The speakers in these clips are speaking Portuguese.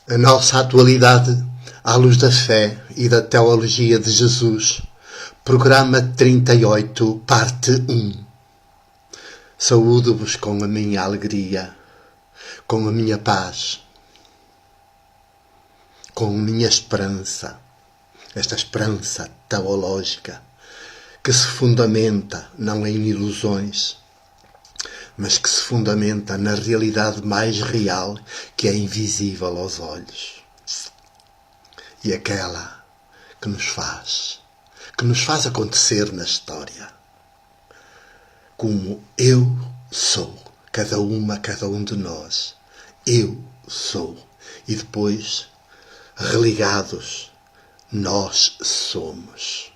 A nossa atualidade à luz da fé e da teologia de Jesus. Programa 38, parte 1. Saúdo-vos com a minha alegria, com a minha paz, com a minha esperança, esta esperança teológica que se fundamenta não em ilusões, mas que se fundamenta na realidade mais real, que é invisível aos olhos. E aquela que nos faz acontecer na história. Como eu sou, cada um de nós. Eu sou. E depois, religados, nós somos.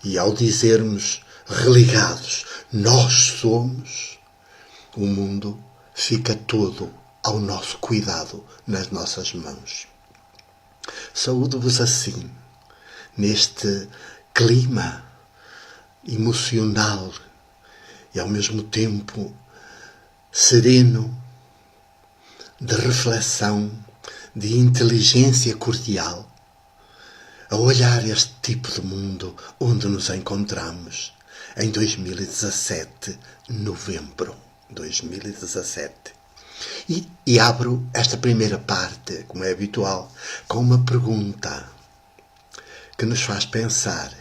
E ao dizermos religados, nós somos, o mundo fica todo ao nosso cuidado, nas nossas mãos. Saúdo-vos assim, neste clima emocional e ao mesmo tempo sereno, de reflexão, de inteligência cordial, a olhar este tipo de mundo onde nos encontramos em 2017, novembro 2017. E abro esta primeira parte, como é habitual, com uma pergunta que nos faz pensar.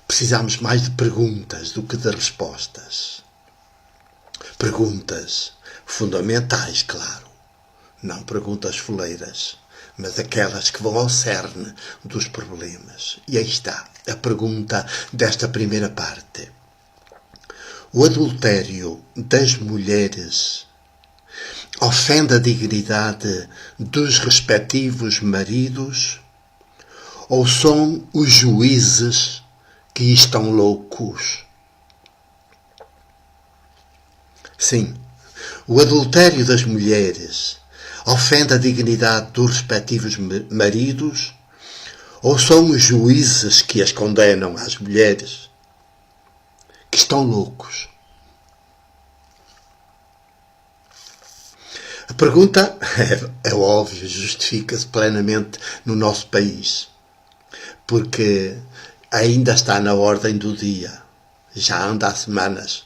Precisamos mais de perguntas do que de respostas. Perguntas fundamentais, claro. Não perguntas foleiras, mas aquelas que vão ao cerne dos problemas. E aí está a pergunta desta primeira parte. O adultério das mulheres ofende a dignidade dos respectivos maridos ou são os juízes que estão loucos? Sim, o adultério das mulheres ofende a dignidade dos respectivos maridos ou são os juízes que as condenam às mulheres que estão loucos? A pergunta é óbvia, justifica-se plenamente no nosso país, porque ainda está na ordem do dia, já anda há semanas,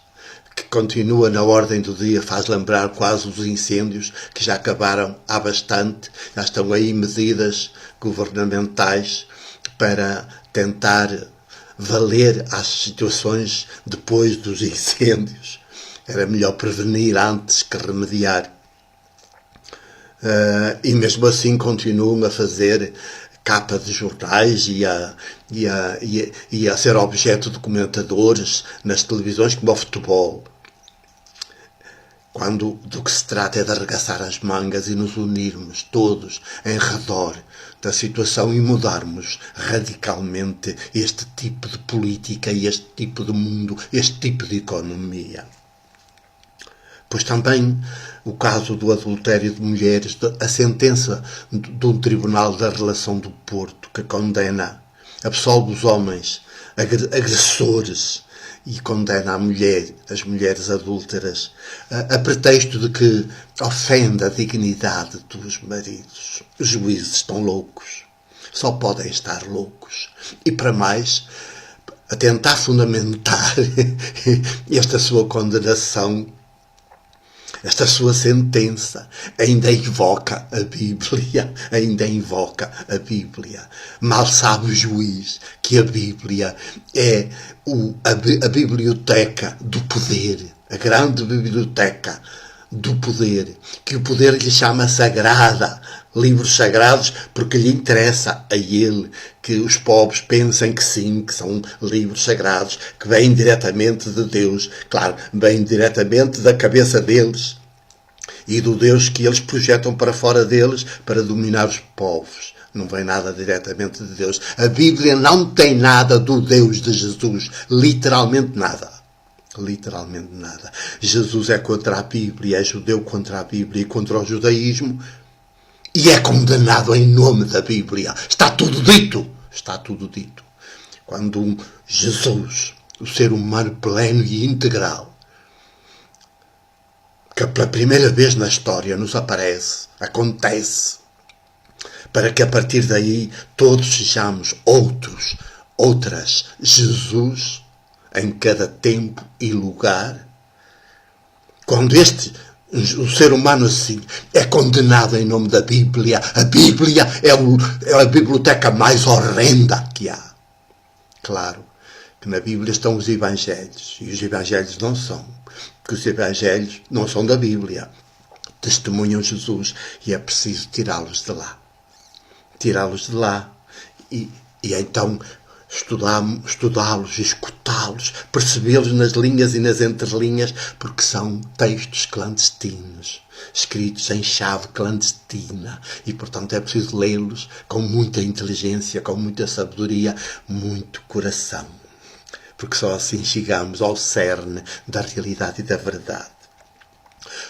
que continua na ordem do dia, faz lembrar quase os incêndios que já acabaram há bastante, já estão aí medidas governamentais para tentar valer às situações depois dos incêndios. Era melhor prevenir antes que remediar. E mesmo assim continuam a fazer capa de jornais e a ser objeto de comentadores nas televisões como o futebol. Quando do que se trata é de arregaçar as mangas e nos unirmos todos em redor da situação e mudarmos radicalmente este tipo de política, este tipo de mundo, este tipo de economia. Pois também o caso do adultério de mulheres, a sentença de um tribunal da relação do Porto que condena, absolve os homens agressores e condena as mulheres adúlteras, a pretexto de que ofende a dignidade dos maridos. Os juízes estão loucos. Só podem estar loucos. E para mais, a tentar fundamentar esta sua condenação, esta sua sentença, ainda invoca a Bíblia. Mal sabe o juiz que a Bíblia é a biblioteca do poder, a grande biblioteca do poder, que o poder lhe chama sagrada, livros sagrados, porque lhe interessa a ele que os povos pensem que sim, que são livros sagrados, que vêm diretamente de Deus, claro, vêm diretamente da cabeça deles e do Deus que eles projetam para fora deles para dominar os povos. Não vem nada diretamente de Deus. A Bíblia não tem nada do Deus de Jesus, literalmente nada. Literalmente nada. Jesus é contra a Bíblia, é judeu contra a Bíblia e contra o judaísmo, e é condenado em nome da Bíblia. Está tudo dito. Está tudo dito. Quando Jesus, o ser humano pleno e integral, que pela primeira vez na história nos acontece, para que a partir daí todos sejamos outras Jesus, em cada tempo e lugar. Quando o ser humano assim é condenado em nome da Bíblia, a Bíblia é a biblioteca mais horrenda que há. Claro que na Bíblia estão os Evangelhos, e os Evangelhos não são, porque os Evangelhos não são da Bíblia. Testemunham Jesus e é preciso tirá-los de lá. Tirá-los de lá e então estudá-los, escutá-los, percebê-los nas linhas e nas entrelinhas, porque são textos clandestinos, escritos em chave clandestina, e portanto é preciso lê-los com muita inteligência, com muita sabedoria, muito coração, porque só assim chegamos ao cerne da realidade e da verdade.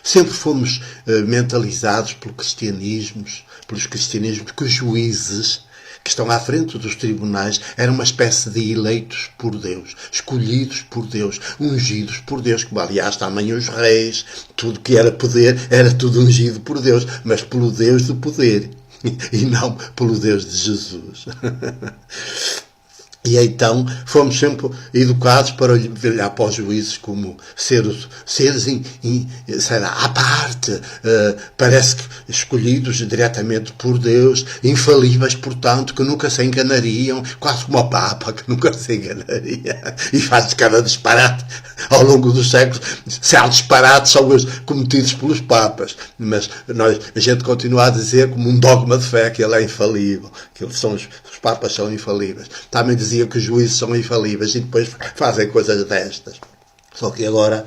Sempre fomos mentalizados pelos cristianismos que os juízes que estão à frente dos tribunais eram uma espécie de eleitos por Deus, escolhidos por Deus, ungidos por Deus, como aliás também os reis, tudo que era poder era tudo ungido por Deus, mas pelo Deus do poder e não pelo Deus de Jesus. E então fomos sempre educados para olhar para os juízes como seres à parte, parece que escolhidos diretamente por Deus, infalíveis, portanto, que nunca se enganariam, quase como o Papa, que nunca se enganaria, e faz cada disparate ao longo dos séculos. Se há disparates, são os cometidos pelos Papas, mas a gente continua a dizer como um dogma de fé que ele é infalível, que os Papas são infalíveis. Também dizia que os juízes são infalíveis e depois fazem coisas destas. Só que agora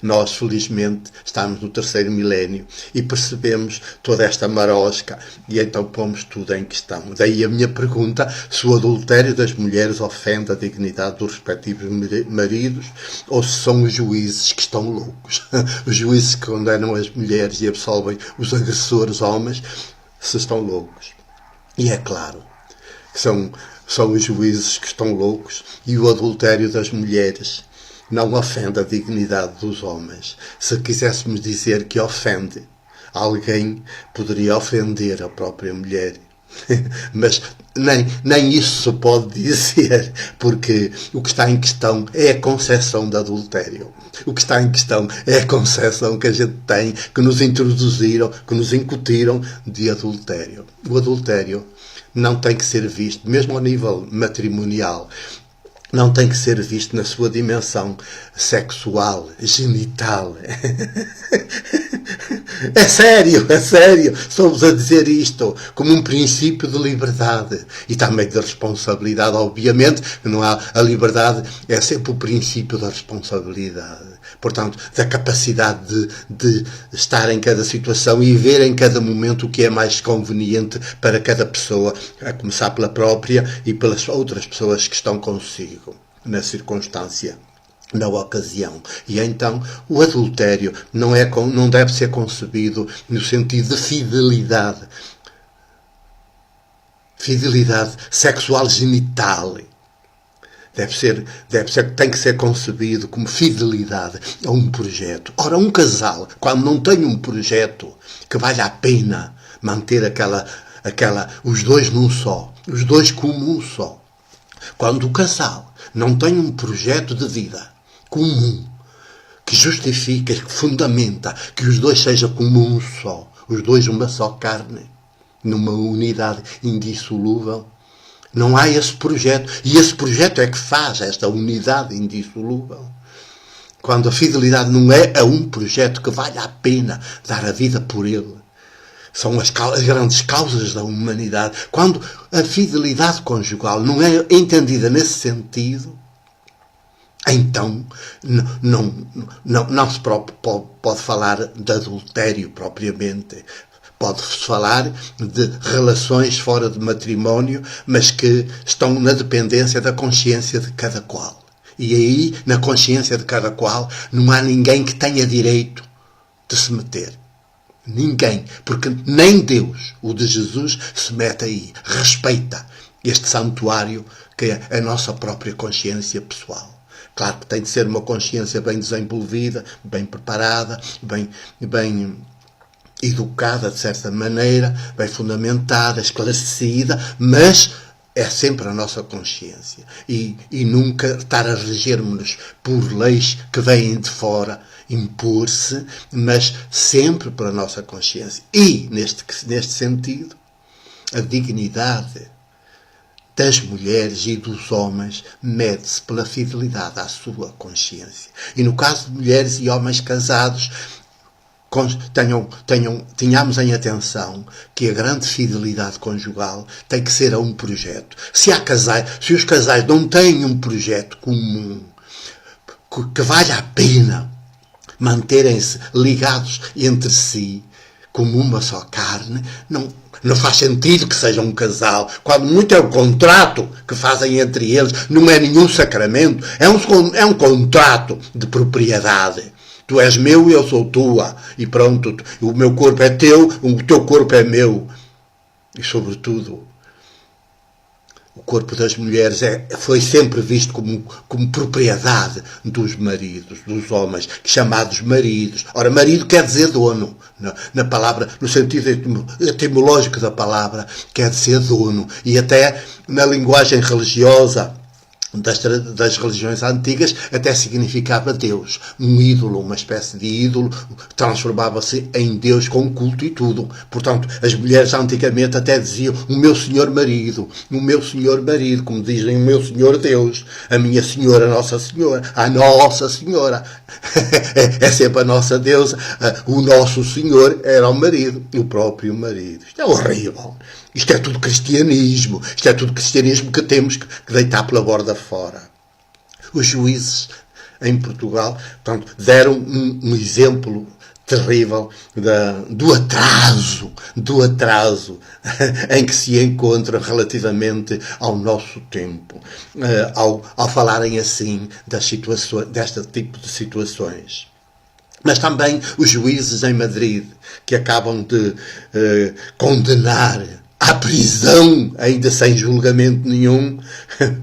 nós, felizmente, estamos no 3º milénio e percebemos toda esta marosca e então pomos tudo em questão. Daí a minha pergunta, se o adultério das mulheres ofende a dignidade dos respectivos maridos ou se são os juízes que estão loucos. Os juízes que condenam as mulheres e absolvem os agressores homens, se estão loucos. E é claro que são os juízes que estão loucos e o adultério das mulheres não ofende a dignidade dos homens. Se quiséssemos dizer que ofende, alguém poderia ofender a própria mulher. Mas nem isso se pode dizer, porque o que está em questão é a concepção de adultério. O que está em questão é a concepção que a gente tem, que nos introduziram, que nos incutiram de adultério. O adultério não tem que ser visto, mesmo ao nível matrimonial, não tem que ser visto na sua dimensão sexual, genital. É sério. Estamos a dizer isto como um princípio de liberdade e também de responsabilidade. Obviamente, não há a liberdade, é sempre o princípio da responsabilidade. Portanto, da capacidade de estar em cada situação e ver em cada momento o que é mais conveniente para cada pessoa, a começar pela própria e pelas outras pessoas que estão consigo na circunstância, na ocasião. E então o adultério não deve ser concebido no sentido de fidelidade sexual genital. Tem que ser concebido como fidelidade a um projeto. Ora, um casal, quando não tem um projeto que vale a pena manter os dois num só, os dois como um só. Quando o casal não tem um projeto de vida comum, que justifica, que fundamenta que os dois sejam como um só, os dois uma só carne, numa unidade indissolúvel, não há esse projeto. E esse projeto é que faz esta unidade indissolúvel. Quando a fidelidade não é a um projeto que vale a pena dar a vida por ele. São as grandes causas da humanidade. Quando a fidelidade conjugal não é entendida nesse sentido, então não se pode falar de adultério propriamente. Pode-se falar de relações fora de matrimónio, mas que estão na dependência da consciência de cada qual. E aí, na consciência de cada qual, não há ninguém que tenha direito de se meter. Ninguém. Porque nem Deus, o de Jesus, se mete aí. Respeita este santuário que é a nossa própria consciência pessoal. Claro que tem de ser uma consciência bem desenvolvida, bem preparada, bem educada de certa maneira, bem fundamentada, esclarecida, mas é sempre a nossa consciência. E nunca estar a regermos-nos por leis que vêm de fora, impor-se, mas sempre por a nossa consciência. E, neste sentido, a dignidade das mulheres e dos homens mede-se pela fidelidade à sua consciência. E no caso de mulheres e homens casados, tenhamos em atenção que a grande fidelidade conjugal tem que ser a um projeto. Se os casais não têm um projeto comum que valha a pena manterem-se ligados entre si como uma só carne, não faz sentido que sejam um casal. Quando muito é o contrato que fazem entre eles, não é nenhum sacramento, é um contrato de propriedade. Tu és meu e eu sou tua. E pronto, o meu corpo é teu, o teu corpo é meu. E sobretudo, o corpo das mulheres foi sempre visto como propriedade dos maridos, dos homens, chamados maridos. Ora, marido quer dizer dono. Na palavra, no sentido etimológico da palavra, quer dizer dono. E até na linguagem religiosa das religiões antigas até significava Deus. Um ídolo, uma espécie de ídolo, transformava-se em Deus com culto e tudo. Portanto, as mulheres antigamente até diziam o meu senhor marido, como dizem o meu senhor Deus, a minha senhora, a Nossa Senhora. É sempre a nossa deusa. O nosso senhor era o marido, o próprio marido. Isto é horrível. Isto é tudo cristianismo. Isto é tudo cristianismo que temos que deitar pela borda fora. Os juízes em Portugal, portanto, deram um exemplo terrível do atraso em que se encontra relativamente ao nosso tempo, ao falarem assim deste tipo de situações. Mas também os juízes em Madrid, que acabam de condenar à prisão, ainda sem julgamento nenhum,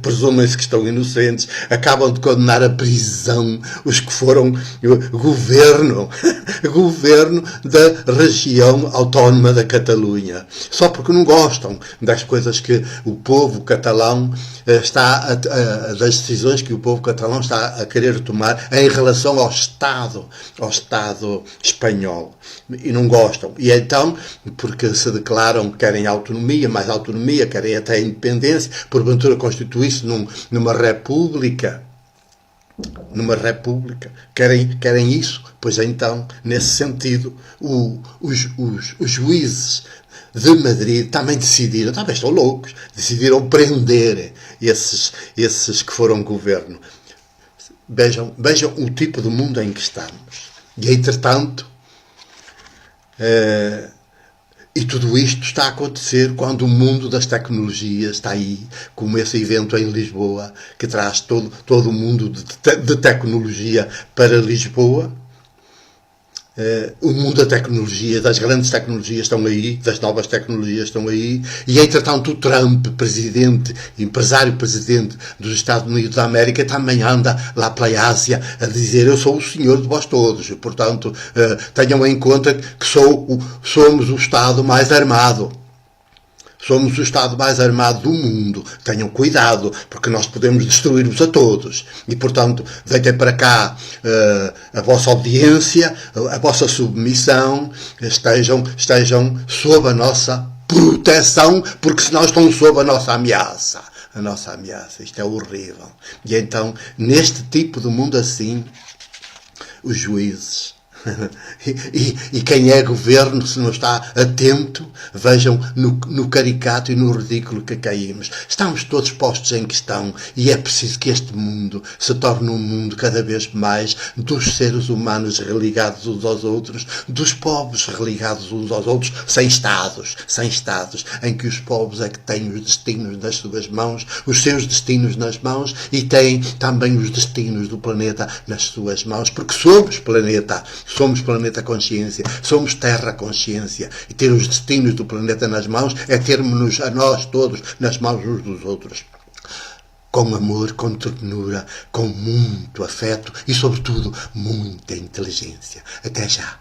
presumem-se que estão inocentes, acabam de condenar à prisão os que foram governo da região autónoma da Catalunha, só porque não gostam das coisas que o povo catalão das decisões que o povo catalão está a querer tomar em relação ao Estado espanhol. E não gostam. E então, porque se declaram que querem mais autonomia, querem até independência, porventura constituir-se numa república, querem isso, pois então, nesse sentido, os juízes de Madrid também estão loucos, decidiram prender esses que foram governo. Vejam o tipo de mundo em que estamos. E, entretanto, e tudo isto está a acontecer quando o mundo das tecnologias está aí, como esse evento em Lisboa, que traz todo o mundo de tecnologia para Lisboa. O mundo da tecnologia, das grandes tecnologias estão aí, das novas tecnologias estão aí, e entretanto o Trump, empresário presidente dos Estados Unidos da América, também anda lá pela Ásia a dizer eu sou o senhor de vós todos, portanto tenham em conta que somos o Estado mais armado. Somos o Estado mais armado do mundo. Tenham cuidado, porque nós podemos destruir-vos a todos. E, portanto, deitem para cá a vossa obediência, a vossa submissão, estejam sob a nossa proteção, porque senão estão sob a nossa ameaça. A nossa ameaça. Isto é horrível. E então, neste tipo de mundo assim, os juízes e quem é governo, se não está atento, vejam no caricato e no ridículo que caímos. Estamos todos postos em questão e é preciso que este mundo se torne um mundo cada vez mais dos seres humanos religados uns aos outros, dos povos religados uns aos outros, sem estados, em que os povos é que têm os destinos nas suas mãos, os seus destinos nas mãos, e têm também os destinos do planeta nas suas mãos, porque somos planeta consciência, somos terra consciência, e ter os destinos do planeta nas mãos é termos-nos a nós todos nas mãos uns dos outros. Com amor, com ternura, com muito afeto e, sobretudo, muita inteligência. Até já.